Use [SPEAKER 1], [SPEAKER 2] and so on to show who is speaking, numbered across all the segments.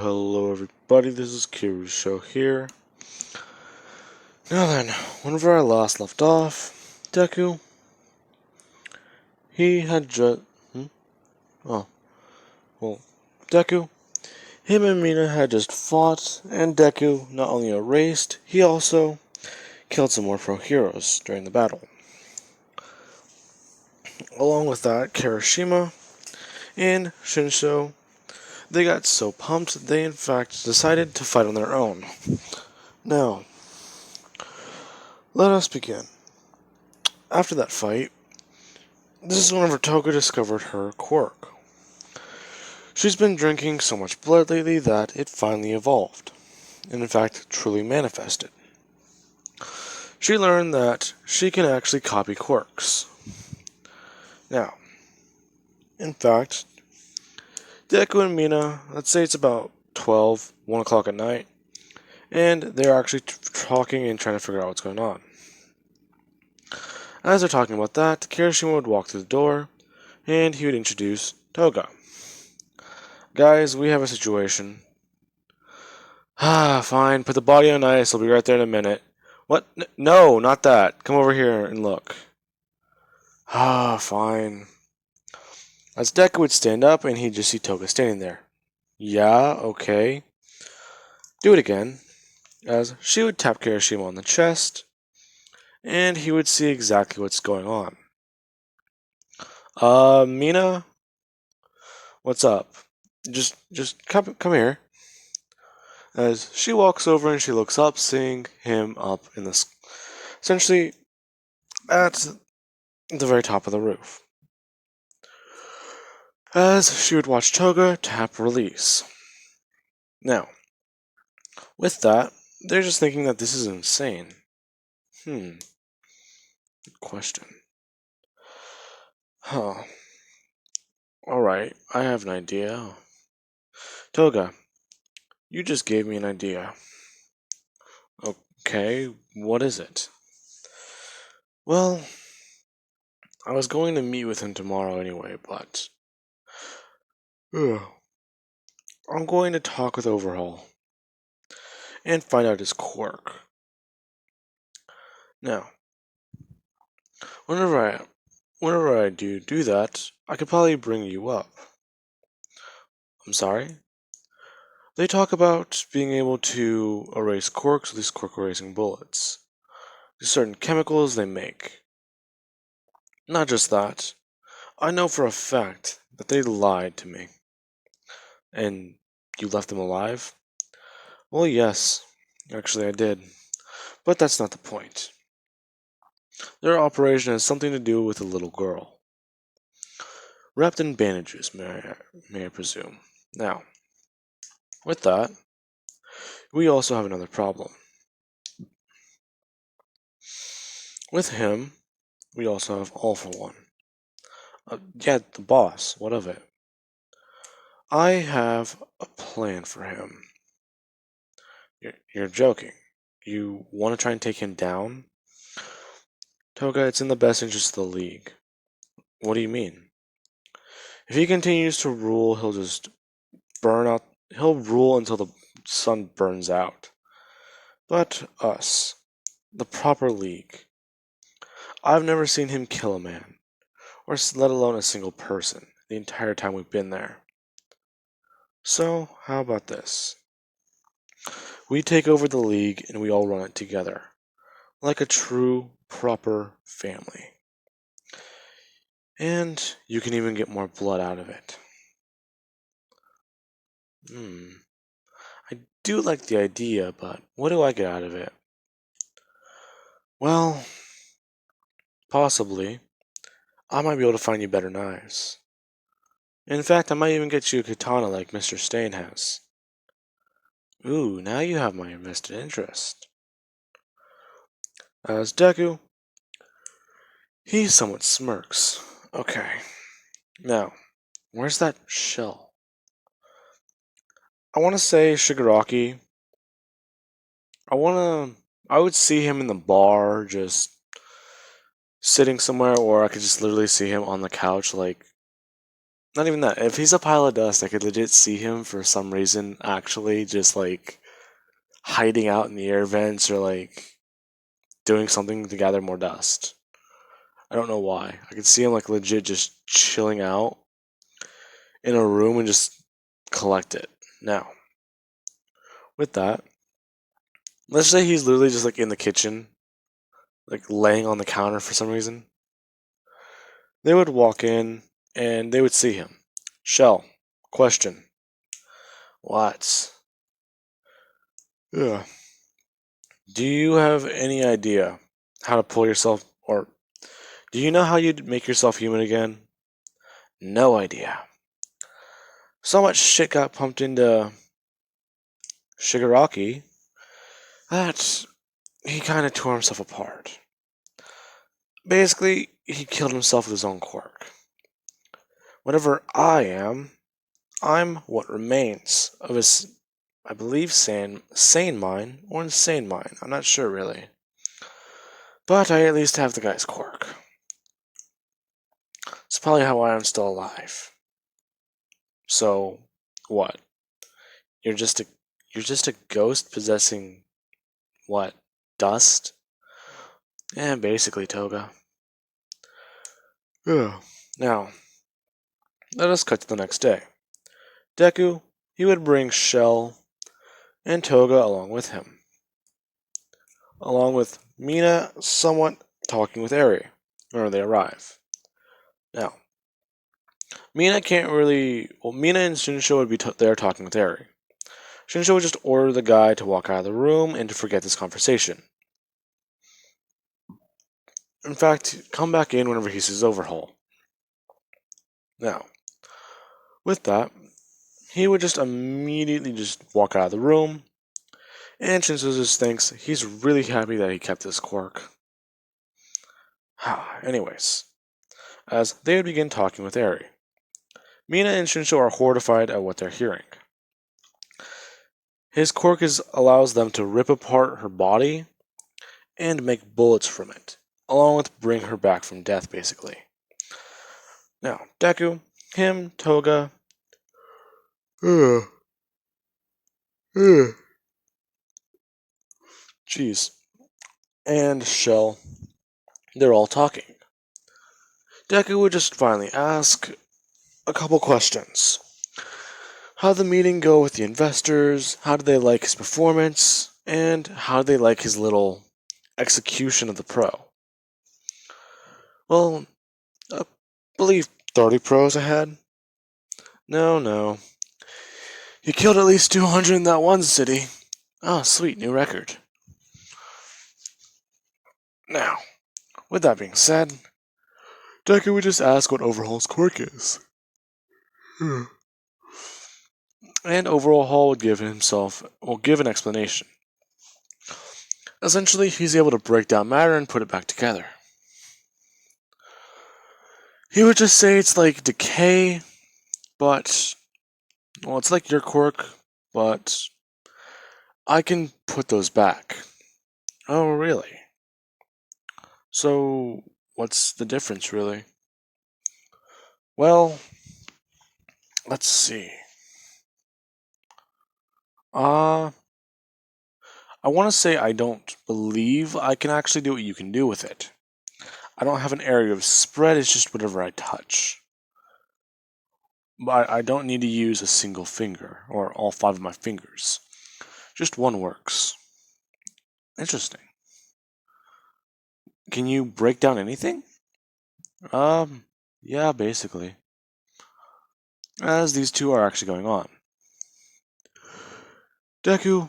[SPEAKER 1] Hello everybody, this is Kiru's show here. Now then, whenever I last left off, Deku, he had just... Oh, well, Deku, him and Mina had just fought, and Deku not only erased, he also killed some more pro heroes during the battle. Along with that, Kirishima and Shinsho, they got so pumped, they in fact decided to fight on their own. Now, let us begin. After that fight, this is whenever Toga discovered her quirk. She's been drinking so much blood lately that it finally evolved, and in fact truly manifested. She learned that she can actually copy quirks. Now, in fact, Deku and Mina, let's say it's about 12, 1 o'clock at night, and they're actually talking and trying to figure out what's going on. As they're talking about that, Kirishima would walk through the door, and he would introduce Toga. Guys, we have a situation. Fine, put the body on ice, I'll be right there in a minute. What? No, not that. Come over here and look. Fine. As Deku would stand up, and he'd just see Toga standing there. Yeah, okay. Do it again. As she would tap Kirishima on the chest, and he would see exactly what's going on. Mina? What's up? Just come here. As she walks over and she looks up, seeing him up in the... essentially at the very top of the roof. As she would watch Toga tap release. Now, with that, they're just thinking that this is insane. Good question. Alright, I have an idea. Toga, you just gave me an idea. Okay, what is it? Well, I was going to meet with him tomorrow anyway, but... I'm going to talk with Overhaul and find out his quirk. Now, whenever I do that, I could probably bring you up. I'm sorry? They talk about being able to erase quirks with these quirk erasing bullets. There's certain chemicals they make. Not just that, I know for a fact that they lied to me. And you left them alive? Well, yes, actually I did. But that's not the point. Their operation has something to do with a little girl. Wrapped in bandages, may I presume. Now, with that, we also have another problem. With him, we also have All for One. Yeah, the boss, what of it? I have a plan for him. You're joking. You want to try and take him down? Toga, it's in the best interest of the League. What do you mean? If he continues to rule, he'll just burn out. He'll rule until the sun burns out. But us, the proper League, I've never seen him kill a man, or let alone a single person, the entire time we've been there. So, how about this? We take over the League and we all run it together, like a true, proper family. And you can even get more blood out of it. I do like the idea, but what do I get out of it? Well, possibly, I might be able to find you better knives. In fact, I might even get you a katana like Mr. Stain has. Ooh, now you have my invested interest. As Deku, he somewhat smirks. Okay, now, where's that shell? I want to say Shigaraki. I would see him in the bar, just sitting somewhere, or I could just literally see him on the couch, like, Not even that. If he's a pile of dust, I could legit see him for some reason actually just like hiding out in the air vents or like doing something to gather more dust. I don't know why. I could see him like legit just chilling out in a room and just collect it. Now, with that, let's say he's literally just like in the kitchen, like laying on the counter for some reason. They would walk in and they would see him. Shell, question. What? Yeah. Do you have any idea how to pull yourself, or do you know how you'd make yourself human again? No idea. So much shit got pumped into Shigaraki that he kind of tore himself apart. Basically, he killed himself with his own quirk. Whatever I am, I'm what remains of his, I believe, sane mind or insane mind. I'm not sure really. But I at least have the guy's quirk. It's probably how I'm still alive. So, what? You're just a you're just a ghost possessing what? Dust? Yeah, basically, Toga. Yeah. Now, let us cut to the next day. Deku, he would bring Shell and Toga along with him, along with Mina somewhat talking with Eri whenever they arrive. Now, Mina can't really. Well, Mina and Shinsho would be there talking with Eri. Shinsho would just order the guy to walk out of the room and to forget this conversation. In fact, come back in whenever he sees Overhaul. Now, with that, he would just immediately just walk out of the room, and Shinsho just thinks he's really happy that he kept his quirk. Anyways, as they would begin talking with Eri, Mina and Shinsho are horrified at what they're hearing. His quirk allows them to rip apart her body and make bullets from it, along with bring her back from death, basically. Now, Deku, him, Toga, jeez, and Shell, they're all talking. Deku would just finally ask a couple questions. How did the meeting go with the investors? How did they like his performance? And how did they like his little execution of the pro? Well, I believe 30 pros ahead. No. He killed at least 200 in that one city. Oh, sweet, new record. Now, with that being said, Deku would just ask what Overhaul's quirk is. And Overhaul would give an explanation. Essentially, he's able to break down matter and put it back together. He would just say it's like Decay, but, well, it's like your quirk, but I can put those back. Oh, really? So, what's the difference, really? Well, let's see. I want to say I don't believe I can actually do what you can do with it. I don't have an area of spread, it's just whatever I touch. But I don't need to use a single finger, or all 5 of my fingers. Just one works. Interesting. Can you break down anything? Yeah, basically. As these two are actually going on. Deku,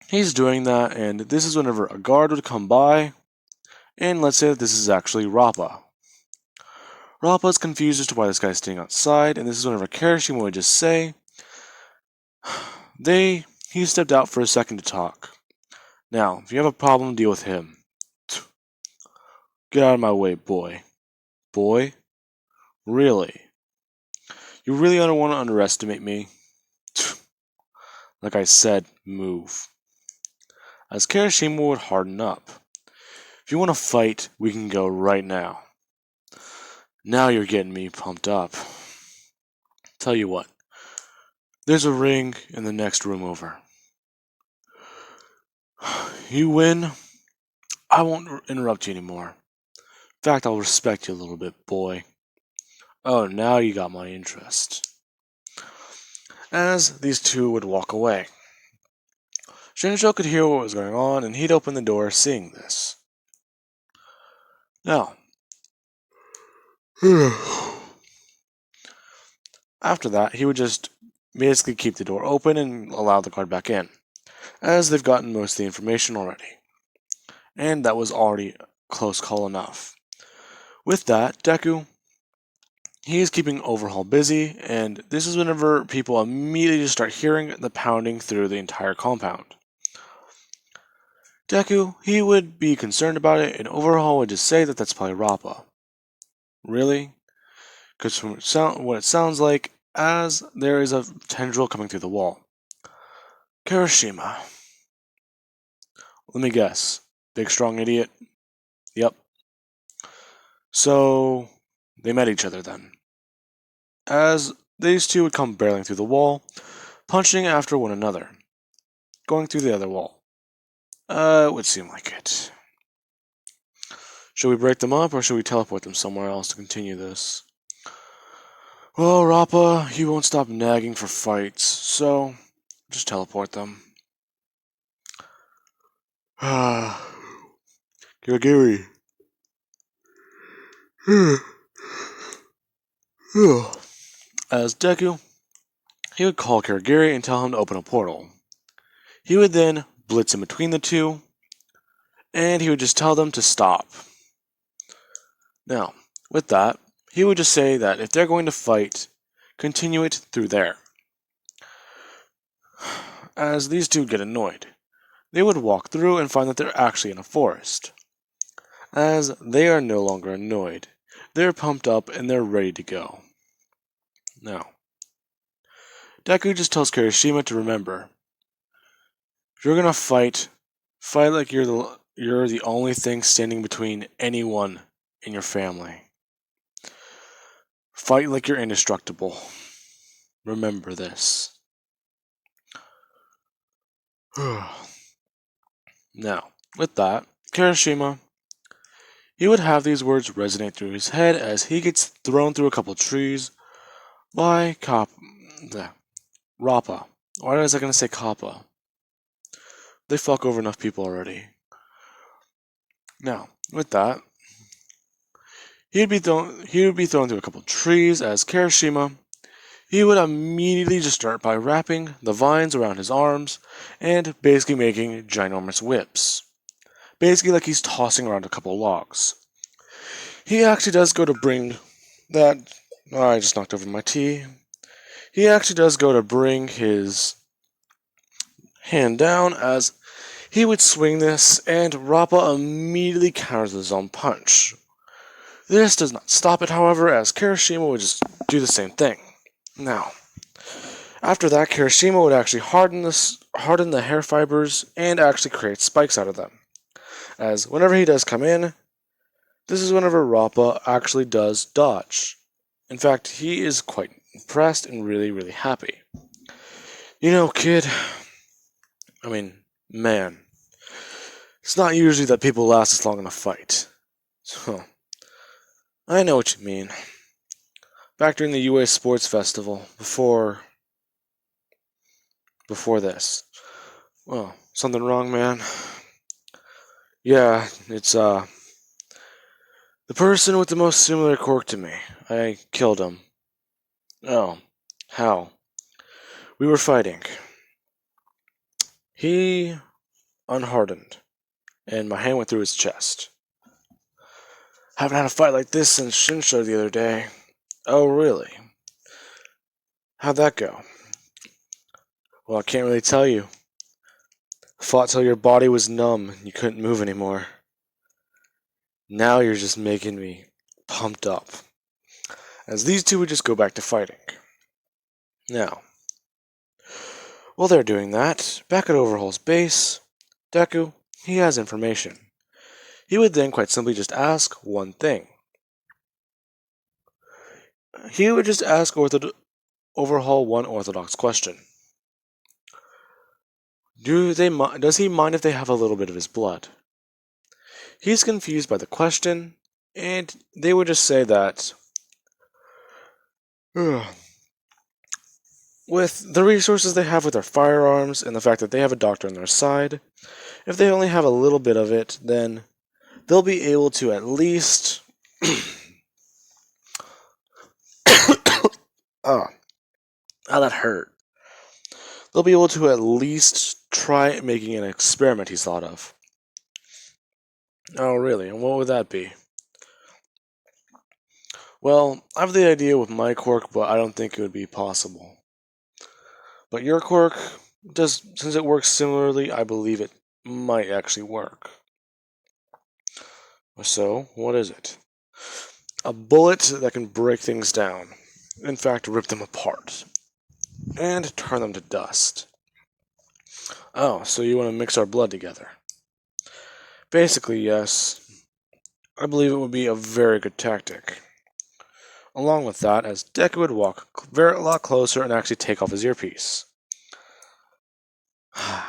[SPEAKER 1] he's doing that, and this is whenever a guard would come by, and let's say that this is actually Rappa. Rappa's confused as to why this guy's staying outside, and this is whenever Kirishima would just say, he stepped out for a second to talk. Now, if you have a problem, deal with him. Get out of my way, boy. Boy? Really? You really don't want to underestimate me? Like I said, move. As Kirishima would harden up. If you want to fight, we can go right now. Now you're getting me pumped up. Tell you what, there's a ring in the next room over. You win, I won't interrupt you anymore. In fact, I'll respect you a little bit, boy. Oh, now you got my interest. As these two would walk away, Shinjo could hear what was going on, and he'd open the door, seeing this. Now, after that, he would just basically keep the door open and allow the guard back in, as they've gotten most of the information already. And that was already a close call enough. With that, Deku, he is keeping Overhaul busy, and this is whenever people immediately just start hearing the pounding through the entire compound. Deku, he would be concerned about it, and Overhaul would just say that that's probably Rappa. Really? Because from what it sounds like, as there is a tendril coming through the wall. Kirishima. Let me guess. Big strong idiot? Yep. So, they met each other then. As these two would come barreling through the wall, punching after one another. Going through the other wall. It would seem like it. Should we break them up, or should we teleport them somewhere else to continue this? Well, Rappa, he won't stop nagging for fights, so just teleport them. Kirigiri. As Deku, he would call Kirigiri and tell him to open a portal. He would then blitz in between the two, and he would just tell them to stop. Now, with that, he would just say that if they're going to fight, continue it through there. As these two get annoyed, they would walk through and find that they're actually in a forest. As they are no longer annoyed, they're pumped up and they're ready to go. Now, Deku just tells Kirishima to remember, if you're gonna fight like you're the only thing standing between anyone in your family. Fight like you're indestructible. Remember this. Now, with that, Kirishima, he would have these words resonate through his head as he gets thrown through a couple trees by Rappa. Why was I going to say Kappa? They fuck over enough people already. Now, with that, he would be thrown through a couple trees as Kirishima, he would immediately just start by wrapping the vines around his arms and basically making ginormous whips. Basically like he's tossing around a couple logs. He actually does go to bring that... Oh, I just knocked over my tea. He actually does go to bring his hand down as he would swing this, and Rappa immediately counters his own punch. This does not stop it, however, as Kirishima would just do the same thing. Now, after that, Kirishima would actually harden the hair fibers and actually create spikes out of them. As whenever he does come in, this is whenever Rappa actually does dodge. In fact, he is quite impressed and really, really happy. You know, kid, man, it's not usually that people last this long in a fight. So, I know what you mean. Back during the UA Sports Festival, before this. Well, something wrong, man? Yeah, it's, the person with the most similar quirk to me. I killed him. Oh, how? We were fighting. He unhardened, and my hand went through his chest. Haven't had a fight like this since Shinsho the other day. Oh, really? How'd that go? Well, I can't really tell you. Fought till your body was numb and you couldn't move anymore. Now you're just making me pumped up. As these two would just go back to fighting. Now, while they're doing that, back at Overhaul's base, Deku, he has information. He would then quite simply just ask one thing. He would just ask Overhaul one orthodox question. Does he mind if they have a little bit of his blood? He's confused by the question, and they would just say that with the resources they have with their firearms and the fact that they have a doctor on their side, if they only have a little bit of it, then they'll be able to at least oh, that hurt. They'll be able to at least try making an experiment he's thought of. Oh, really? And what would that be? Well, I have the idea with my quirk, but I don't think it would be possible. But your quirk, since it works similarly, I believe it might actually work. So, what is it? A bullet that can break things down. In fact, rip them apart. And turn them to dust. Oh, so you want to mix our blood together? Basically, yes. I believe it would be a very good tactic. Along with that, as Deku would walk a lot closer and actually take off his earpiece. I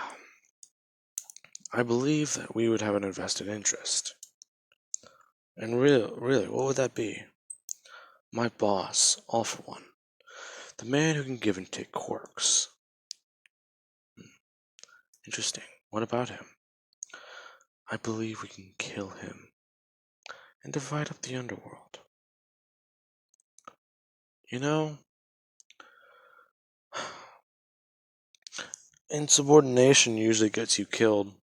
[SPEAKER 1] believe that we would have an invested interest. And really, what would that be? My boss, all for one. The man who can give and take quirks. Interesting. What about him? I believe we can kill him and divide up the underworld. You know, insubordination usually gets you killed.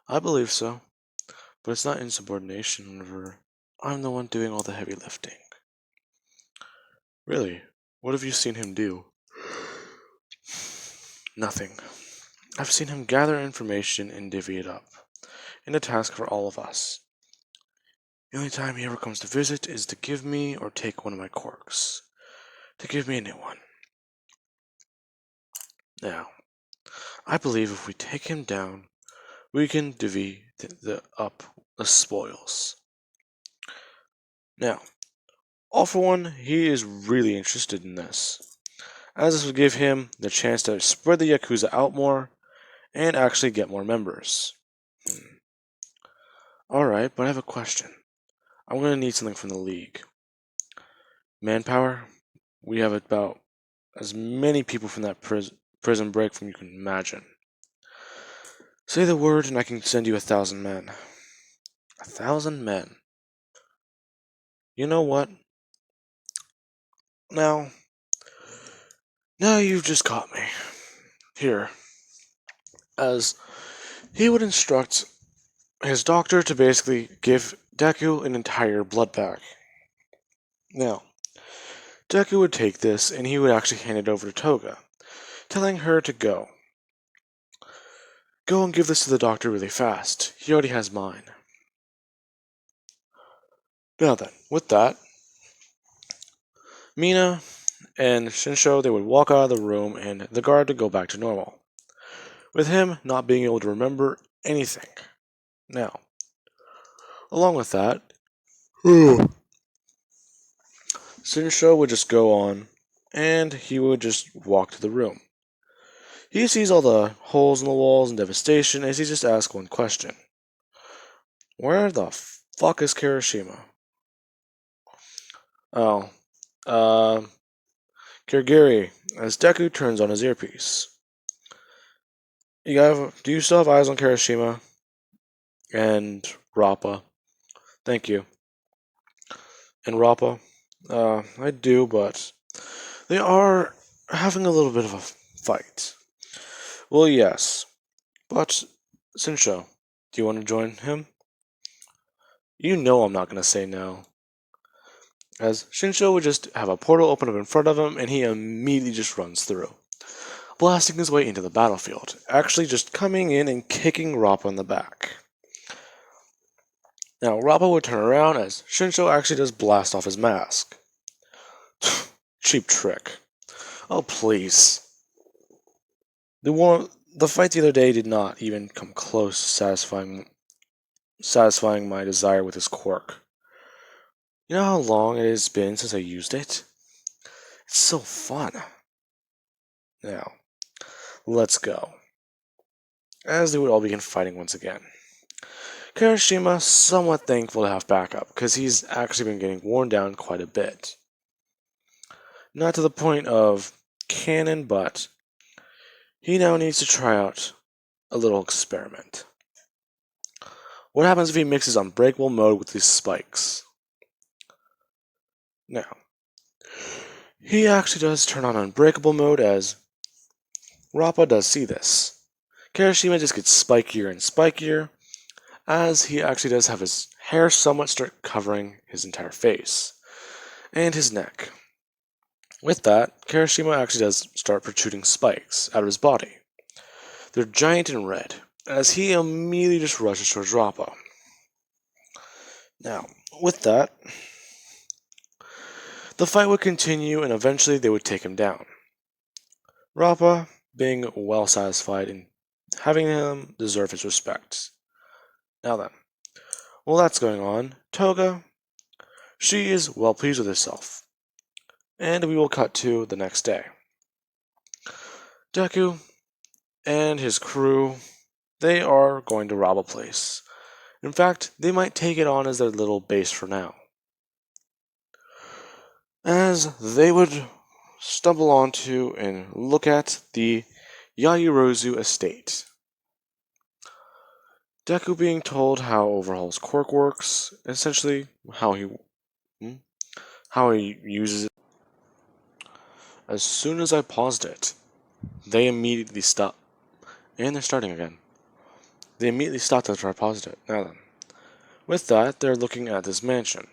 [SPEAKER 1] I believe so. But it's not insubordination whenever I'm the one doing all the heavy lifting. Really, what have you seen him do? Nothing. I've seen him gather information and divvy it up, in a task for all of us. The only time he ever comes to visit is to give me or take one of my quirks. To give me a new one. Now, I believe if we take him down, we can divvy up the spoils. Now, all for one, he is really interested in this, as this would give him the chance to spread the Yakuza out more and actually get more members. Alright, but I have a question. I'm going to need something from the League. Manpower? We have about as many people from that prison break from you can imagine. Say the word and I can send you 1,000 men. 1,000 men. You know what? Now you've just caught me. Here. As he would instruct his doctor to basically give Deku an entire blood pack. Now, Deku would take this and he would actually hand it over to Toga, telling her to go. Go and give this to the doctor really fast. He already has mine. Now then, with that, Mina and Shinsho, they would walk out of the room and the guard would go back to normal, with him not being able to remember anything. Now, along with that, Shinsho would just go on and he would just walk to the room. He sees all the holes in the walls and devastation as he just asks one question. Where the fuck is Kirishima? Oh, Kirigiri, as Deku turns on his earpiece. Do you still have eyes on Kirishima? And Rappa? Thank you. And Rappa? I do, but they are having a little bit of a fight. Well, yes. But, Shinsho, do you want to join him? You know I'm not going to say no. As Shinsho would just have a portal open up in front of him, and he immediately just runs through, blasting his way into the battlefield, actually just coming in and kicking Rappa in the back. Now, Rappa would turn around as Shinsho actually does blast off his mask. Cheap trick. Oh, please. The fight the other day did not even come close to satisfying my desire with his quirk. You know how long it has been since I used it? It's so fun. Now, let's go. As they would all begin fighting once again. Kirishima somewhat thankful to have backup, because he's actually been getting worn down quite a bit. Not to the point of cannon, but he now needs to try out a little experiment. What happens if he mixes unbreakable mode with these spikes? Now, he actually does turn on unbreakable mode as Rappa does see this. Kirishima just gets spikier and spikier, as he actually does have his hair somewhat start covering his entire face and his neck. With that, Kirishima actually does start protruding spikes out of his body. They're giant and red, as he immediately just rushes towards Rappa. Now, with that, the fight would continue and eventually they would take him down. Rappa being well satisfied and having him deserve his respect. Now then, while that's going on, Toga, she is well pleased with herself. And we will cut to the next day. Deku and his crew, they are going to rob a place. In fact, they might take it on as their little base for now. As they would stumble onto and look at the Yayurozu estate. Deku being told how Overhaul's quirk works, essentially how he uses it. As soon as I paused it, they immediately stopped. And they're starting again. They immediately stopped after I paused it. Now then. With that, they're looking at this mansion.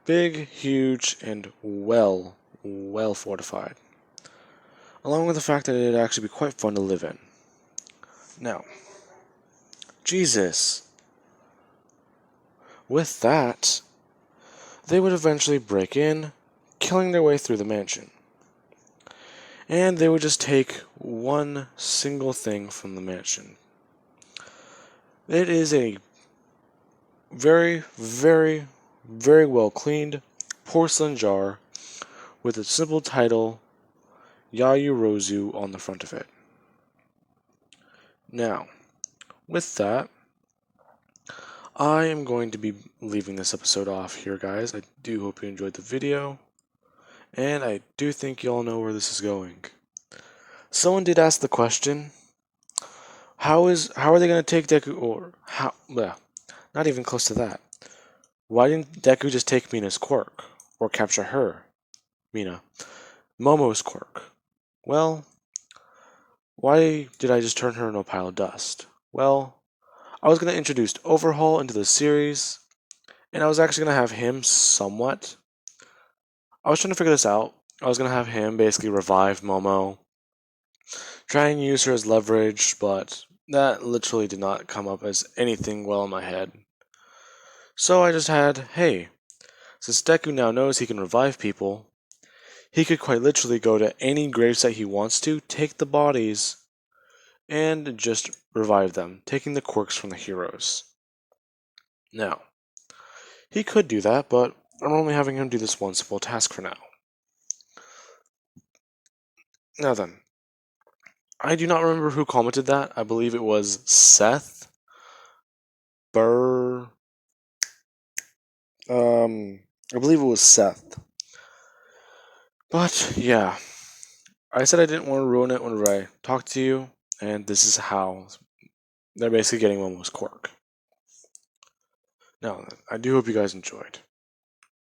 [SPEAKER 1] Big, huge, and well fortified. Along with the fact that it'd actually be quite fun to live in. Now, Jesus. With that, they would eventually break in, killing their way through the mansion. And they would just take one single thing from the mansion. It is a very, very, very well cleaned porcelain jar with a simple title, Yayurozu, on the front of it. Now, with that, I am going to be leaving this episode off here, guys. I do hope you enjoyed the video, and I do think you all know where this is going. Someone did ask the question, how are they going to take Deku, or how, not even close to that. Why didn't Deku just take Mina's quirk, or capture her, Momo's quirk? Well, why did I just turn her into a pile of dust? Well, I was going to introduce Overhaul into the series, and I was actually going to have him somewhat. I was trying to figure this out. I was going to have him basically revive Momo, try and use her as leverage, but that literally did not come up as anything well in my head. So I just had, hey, since Deku now knows he can revive people, he could quite literally go to any gravesite he wants to, take the bodies, and just revive them, taking the quirks from the heroes. Now, he could do that, but I'm only having him do this one simple task for now. Now then, I do not remember who commented that. I believe it was Seth Burr. I believe it was Seth. But yeah, I said I didn't want to ruin it whenever I talked to you, and this is how they're basically getting Momo's quirk. Now, I do hope you guys enjoyed.